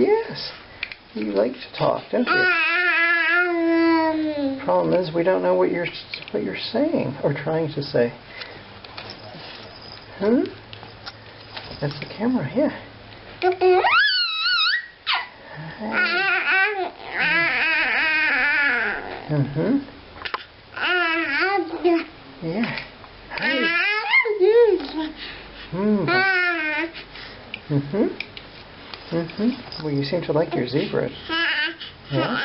Yes. You like to talk, don't you? Problem is, we don't know what you're saying or trying to say. Hmm? That's the camera, yeah. Mm-hmm. Yeah. Hi. Mm-hmm. Mm-hmm. Well, you seem to like your zebra. Yeah?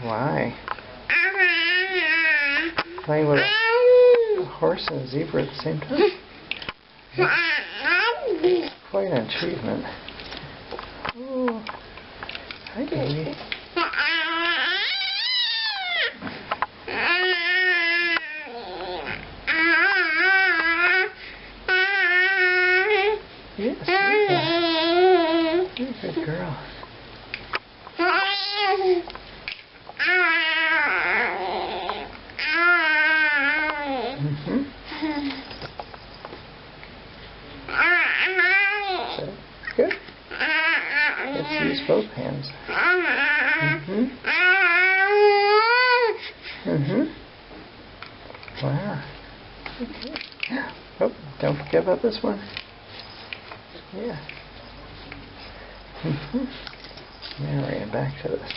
Why? Playing with a horse and a zebra at the same time? That's quite an achievement. Oh. Hi, baby. Yes, you're a good girl. Mm-hmm. So, good. Let's use both hands. Mm-hmm. Mm-hmm. Wow. Okay. Oh, don't forget about this one. Yeah. Mm-hmm. Now we're going back to this.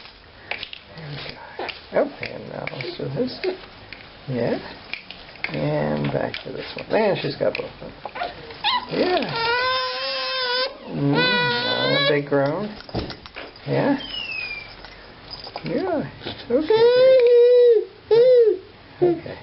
There we go. Oh, and now let's do this. Yeah. And back to this one. And she's got both of them. Yeah. A big groan. Yeah. Yeah. Okay. Okay.